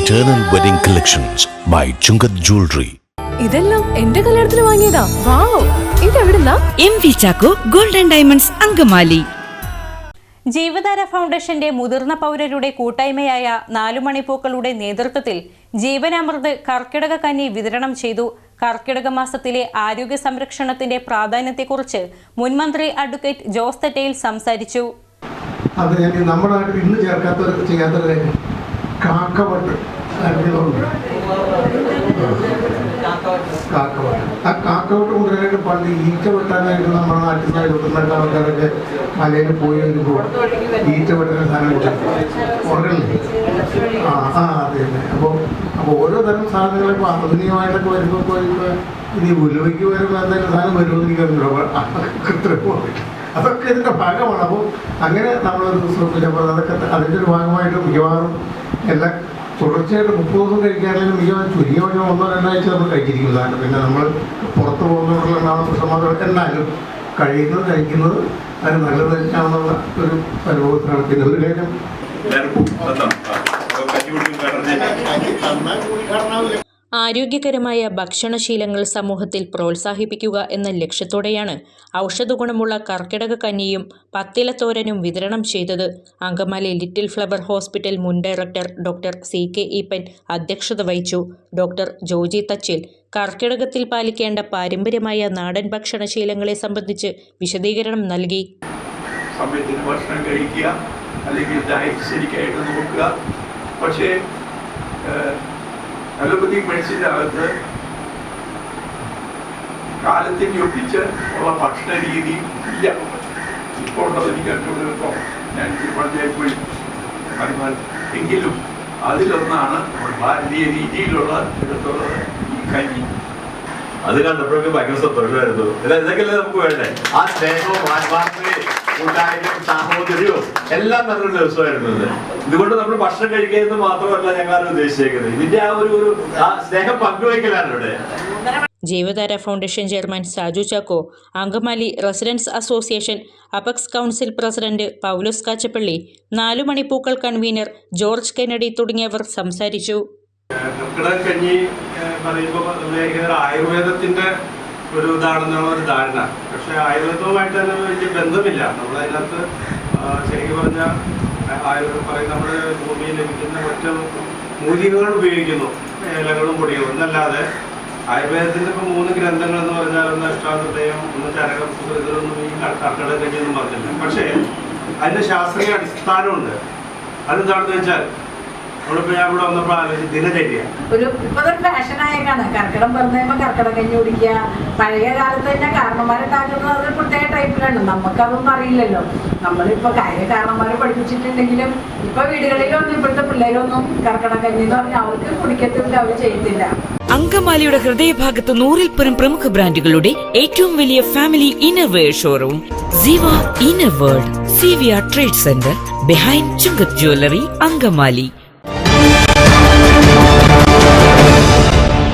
Eternal Wedding Collections by Chungat Jewelry. ഇതെല്ലാം എന്റെ കല്യാണത്തിന് വാങ്ങിയതാ. വാവ്, ഇതെവിടുന്നാ? MV Chacko Gold and Diamonds Angamaly. ജീവധാര ഫൗണ്ടേഷന്റെ മുതിർന്ന പൗരരുടെ കൂട്ടായ്മയായ 4 മണിപ്പൂക്കളുടെ നേതൃത്വത്തിൽ ജീവനാമൃത് കർക്കിടക കഞ്ഞി വിതരണം ചെയ്തു. കർക്കിടക മാസത്തിലെ ആരോഗ്യ സംരക്ഷണത്തിന്റെ പ്രാധാന്യത്തെക്കുറിച്ച് മുൻമന്ത്രി അഡ്വക്കേറ്റ് ജോസ് തെറ്റയിൽ സംസാരിച്ചു. അത് ഞാൻ നമ്മുടെ നാട്ടിൽ ഇന്ന് ചെയ്യാത്തൊരു കാര്യം കാക്കവട്ട്. ആ കാക്കവട്ട് കൊണ്ടുവരാനായിട്ട് പണ്ട് ഈറ്റ വെട്ടാനായിട്ട് നമ്മുടെ നാട്ടിൽ നിന്ന് ആൾക്കാരൊക്കെ മലയിൽ പോയി വരുമ്പോൾ ഈറ്റ വെട്ടുന്ന സാധനം കൊടുക്കില്ലേ? അതെ തന്നെ. അപ്പോൾ ഓരോ തരം സാധനങ്ങൾ ഇപ്പോൾ ആധുനികമായിട്ടൊക്കെ വരുമ്പോൾ ഇപ്പോൾ ഇനി ഉലുവയ്ക്ക് വരുമ്പോൾ എന്തെങ്കിലും സാധനം വരുമെന്ന് എനിക്കറിയില്ല. കൃത്രിമമായി അതൊക്കെ ഇതിൻ്റെ ഭാഗമാണ്. അപ്പോൾ അങ്ങനെ നമ്മളൊരു ദിവസം അതൊക്കെ അതിൻ്റെ ഒരു ഭാഗമായിട്ട് മിക്കവാറും എല്ലാ തുടർച്ചയായിട്ട് 30 ദിവസം കഴിക്കുകയാണെങ്കിലും മിക്കവാറും ചുരുങ്ങിയ 1-2 ആഴ്ച നമ്മൾ കഴിച്ചിരിക്കുന്നതാണ്. പിന്നെ നമ്മൾ പുറത്ത് പോകുന്നവരുള്ള പ്രശ്നങ്ങൾ എന്നാലും കഴിക്കുന്നത് അത് നല്ലത് തന്നെയാണെന്നുള്ള ഒരു അനുഭവത്തിലാണ്. പിന്നെ ഒരു കാര്യം ആരോഗ്യകരമായ ഭക്ഷണശീലങ്ങൾ സമൂഹത്തിൽ പ്രോത്സാഹിപ്പിക്കുക എന്ന ലക്ഷ്യത്തോടെയാണ് ഔഷധഗുണമുള്ള കർക്കിടക കഞ്ഞിയും പത്തിലത്തോരനും വിതരണം ചെയ്തത്. അങ്കമാലി ലിറ്റിൽ ഫ്ലവർ ഹോസ്പിറ്റൽ മുൻ ഡയറക്ടർ ഡോക്ടർ CK ഈപ്പൻ അധ്യക്ഷത വഹിച്ചു. ഡോക്ടർ ജോജി തച്ചിൽ കർക്കിടകത്തിൽ പാലിക്കേണ്ട പാരമ്പര്യമായ നാടൻ ഭക്ഷണശീലങ്ങളെ സംബന്ധിച്ച് വിശദീകരണം നൽകി. സമയത്തിന് ഭക്ഷണം കഴിക്കുക, അല്ലെങ്കിൽ ഡയറ്റ് ശരിക്കായിട്ട് നോക്കുക. പക്ഷേ അലോപ്പതിക് മെഡിസിൻ്റെ അകത്ത് കാലത്തിന് ഒപ്പിച്ച് ഉള്ള ഭക്ഷണ രീതി ഇല്ല. ഇപ്പോൾ ഉള്ളത് എനിക്ക് കണ്ടുകൊണ്ടിരുന്നപ്പോൾ ഞാൻ പള്ളിയായി പോയി എങ്കിലും അതിലൊന്നാണ് ഭാരതീയ രീതിയിലുള്ള എടുത്തുള്ളത് ഈ കഞ്ഞി. അത് കണ്ടപ്പോഴൊക്കെ ഭയങ്കര സന്തോഷമായിരുന്നു. ഇതൊക്കെയല്ലേ നമുക്ക് വേണ്ടേ? ആ സ്നേഹവും ആത്മാർത്ഥതയും കൂട്ടായ്മയും സാഹോദര്യവും എല്ലാം നല്ലൊരു ദിവസമായിരുന്നു. ഇതുകൊണ്ട് നമ്മൾ ഭക്ഷണം കഴിക്കുന്നത് മാത്രമല്ല ഞങ്ങൾ ഉദ്ദേശിച്ചേക്കുന്നത്, ഇതിന്റെ ആ സ്നേഹം പങ്കുവയ്ക്കലാണ് ഇവിടെ. Jeevadhara foundation chairman Saju Chacko, Angamaly residents association apex council president Paulose Kachappilly, 4 മണിപ്പൂക്കൾ കൺവീനർ ജോർജ് കെന്നഡി തുടങ്ങിയവർ സംസാരിച്ചു. കർക്കിടക കഞ്ഞി പറയുമ്പോൾ ആയുർവേദത്തിന്റെ ഒരു ഇതാണെന്നുള്ള ഒരു ധാരണ. പക്ഷെ ആയുർവേദവുമായിട്ട് തന്നെ വലിയ ബന്ധമില്ല. നമ്മളതിനകത്ത് ശരിക്കും പറഞ്ഞാൽ പറയും നമ്മൾ ഭൂമിയിൽ ലഭിക്കുന്ന മറ്റ് മൂലികകൾ ഉപയോഗിക്കുന്നു, ഇലകളും പൊടികളും എന്നല്ലാതെ ആയുർവേദത്തിന്റെ ഇപ്പോൾ 3 ഗ്രന്ഥങ്ങൾ എന്ന് പറഞ്ഞാൽ ഒന്ന് അഷ്ടാംഗതയും, ഒന്ന് ചരകം, ഇതൊന്നും ഈ കർക്കിടക കഞ്ഞി ഒന്നും പറഞ്ഞില്ല. പക്ഷേ അതിന്റെ ശാസ്ത്രീയ അടിസ്ഥാനമുണ്ട്. അതെന്താണെന്ന് വെച്ചാൽ നമ്മളിപ്പോൾ ഞാൻ ഇവിടെ വന്നപ്പോൾ ആലോചിച്ച് ദിനചര്യ ഇപ്പോഴൊരു ഫാഷനായേക്കാണ് കർക്കിടം പറഞ്ഞുമ്പോൾ കർക്കിടക കഞ്ഞി കുടിക്കുക. പഴയ കാലത്ത് തന്നെ കാരണന്മാരുണ്ടാക്കുന്നത് അതൊരു പ്രത്യേക ടൈപ്പിലാണ്. നമുക്കതൊന്നും അറിയില്ലല്ലോ. നമ്മളിപ്പോൾ കാരണന്മാരെ പഠിപ്പിച്ചിട്ടുണ്ടെങ്കിലും ഇപ്പൊ വീടുകളിലൊന്നും ഇപ്പോഴത്തെ പിള്ളേരൊന്നും കർക്കിടക കഞ്ഞി എന്ന് പറഞ്ഞാൽ അവർക്ക് കുടിക്കത്തില്ല, അവർ ചെയ്യത്തില്ല. അങ്കമാലിയുടെ ഹൃദയഭാഗത്ത് 100-ൽ-പരം പ്രമുഖ ബ്രാൻഡുകളുടെ ഏറ്റവും വലിയ ഫാമിലി ഇന്നർവെയർ ഷോറൂം ജീവ inner world CVR trade centre behind Chungath jewellery Angamaly.